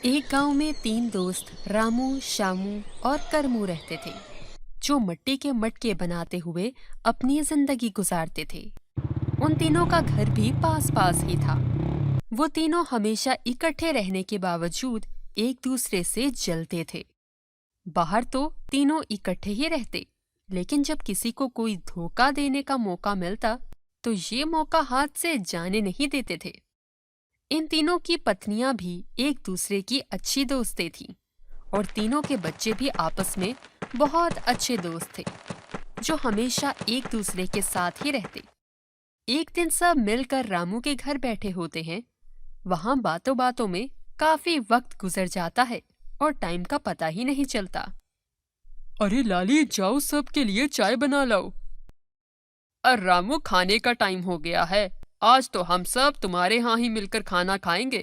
एक गांव में तीन दोस्त रामू, शामू और करमू रहते थे, जो मिट्टी के मटके बनाते हुए अपनी जिंदगी गुजारते थे। उन तीनों का घर भी पास पास ही था। वो तीनों हमेशा इकट्ठे रहने के बावजूद एक दूसरे से जलते थे। बाहर तो तीनों इकट्ठे ही रहते, लेकिन जब किसी को कोई धोखा देने का मौका मिलता तो ये मौका हाथ से जाने नहीं देते थे। इन तीनों की पत्नियां भी एक दूसरे की अच्छी दोस्तें थीं और तीनों के बच्चे भी आपस में बहुत अच्छे दोस्त थे, जो हमेशा एक दूसरे के साथ ही रहते। एक दिन सब मिलकर रामू के घर बैठे होते हैं। वहां बातों बातों में काफी वक्त गुजर जाता है और टाइम का पता ही नहीं चलता। अरे लाली, जाओ सब के लिए चाय बना लाओ। और रामू, खाने का टाइम हो गया है। आज तो हम सब तुम्हारे यहाँ ही मिलकर खाना खाएंगे।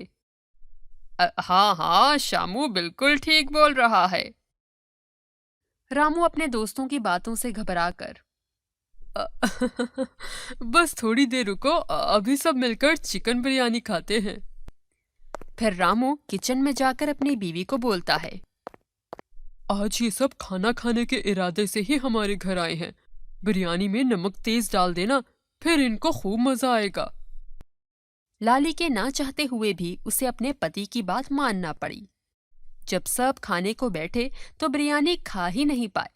हाँ हाँ, शामू बिल्कुल ठीक बोल रहा है। रामू अपने दोस्तों की बातों से घबराकर अ, बस थोड़ी देर रुको, अभी सब मिलकर चिकन बिरयानी खाते हैं। फिर रामू किचन में जाकर अपनी बीवी को बोलता है। आज ये सब खाना खाने के इरादे से ही हमारे घर आए हैं। बिरयानी में नमक तेज डाल देना, फिर इनको खूब मजा आएगा। लाली के ना चाहते हुए भी उसे अपने पति की बात मानना पड़ी। जब सब खाने को बैठे तो बिरयानी खा ही नहीं पाए।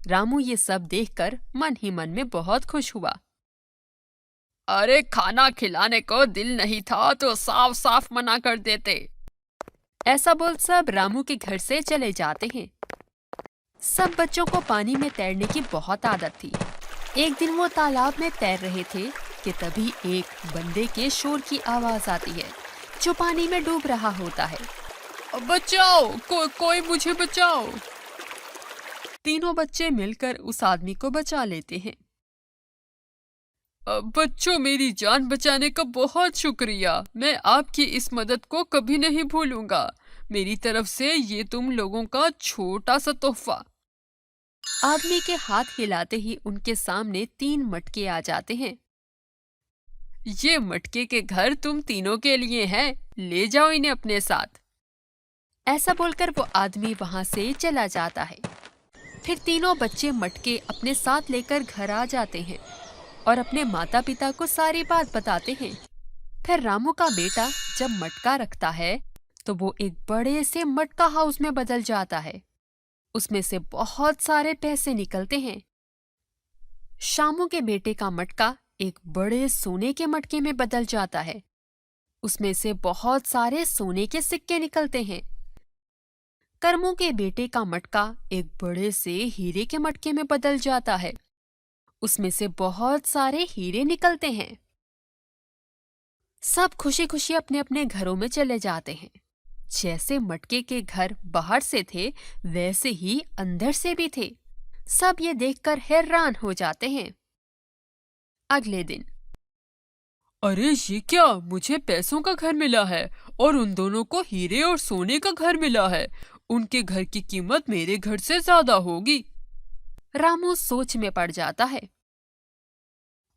रामू ये सब देखकर मन ही मन में बहुत खुश हुआ। अरे, खाना खिलाने को दिल नहीं था तो साफ साफ मना कर देते। ऐसा बोल सब रामू के घर से चले जाते हैं। सब बच्चों को पानी में तैरने की बहुत आदत थी। एक दिन वो तालाब में तैर रहे थे कि तभी एक बंदे के शोर की आवाज आती है, जो पानी में डूब रहा होता है। बचाओ, कोई मुझे बचाओ। तीनों बच्चे मिलकर उस आदमी को बचा लेते हैं। बच्चों, मेरी जान बचाने का बहुत शुक्रिया। मैं आपकी इस मदद को कभी नहीं भूलूंगा। मेरी तरफ से ये तुम लोगों का छोटा सा तोहफा। आदमी के हाथ हिलाते ही उनके सामने तीन मटके आ जाते हैं। ये मटके के घर तुम तीनों के लिए हैं। ले जाओ इन्हें अपने साथ। ऐसा बोलकर वो आदमी वहां से चला जाता है। फिर तीनों बच्चे मटके अपने साथ लेकर घर आ जाते हैं और अपने माता पिता को सारी बात बताते हैं। फिर रामू का बेटा जब मटका रखता है तो वो एक बड़े से मटका हाउस में बदल जाता है। उसमें से बहुत सारे पैसे निकलते हैं। शामू के बेटे का मटका एक बड़े सोने के मटके में बदल जाता है। उसमें से बहुत सारे सोने के सिक्के निकलते हैं। करमू के बेटे का मटका एक बड़े से हीरे के मटके में बदल जाता है। उसमें से बहुत सारे हीरे निकलते हैं। सब खुशी खुशी अपने अपने घरों में चले जाते हैं। जैसे मटके के घर बाहर से थे, वैसे ही अंदर से भी थे। सब ये देखकर हैरान हो जाते हैं। अगले दिन अरे ये क्या, मुझे पैसों का घर मिला है और उन दोनों को हीरे और सोने का घर मिला है। उनके घर की कीमत मेरे घर से ज्यादा होगी। रामू सोच में पड़ जाता है।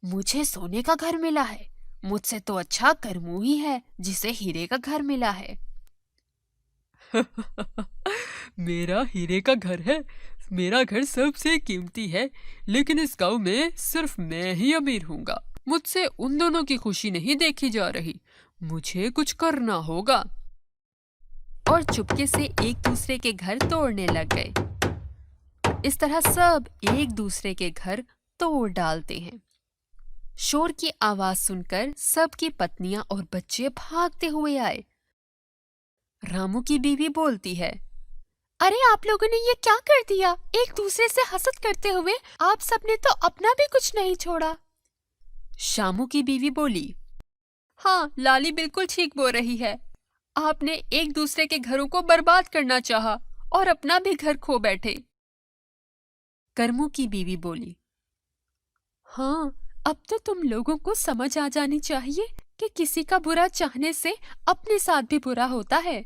मुझे सोने का घर मिला है, मुझसे तो अच्छा करमू ही है जिसे हीरे का घर मिला है। मेरा हीरे का घर है। मेरा घर सबसे कीमती है, लेकिन इस गांव में सिर्फ मैं ही अमीर हूँगा। मुझसे उन दोनों की खुशी नहीं देखी जा रही। मुझे कुछ करना होगा। और चुपके से एक दूसरे के घर तोड़ने लग गए। इस तरह सब एक दूसरे के घर तोड़ डालते हैं। शोर की आवाज सुनकर सबकी पत्नियां और बच्चे भागते हुए आए। रामू की बीवी बोलती है, अरे आप लोगों ने ये क्या कर दिया? एक दूसरे से हसद करते हुए आप सबने तो अपना भी कुछ नहीं छोड़ा। शामू की बीवी बोली, हाँ, लाली बिल्कुल ठीक बोल रही है। आपने एक दूसरे के घरों को बर्बाद करना चाहा और अपना भी घर खो बैठे। करमू की बीवी बोली, हाँ, अब तो तुम लोगों को समझ आ जानी चाहिए कि किसी का बुरा चाहने से अपने साथ भी बुरा होता है।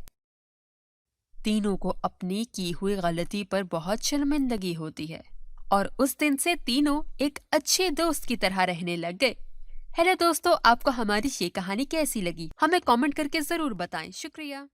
तीनों को अपनी की हुई गलती पर बहुत शर्मिंदगी होती है और उस दिन से तीनों एक अच्छे दोस्त की तरह रहने लग गए। हेलो दोस्तों, आपको हमारी ये कहानी कैसी लगी? हमें कमेंट करके जरूर बताएं। शुक्रिया।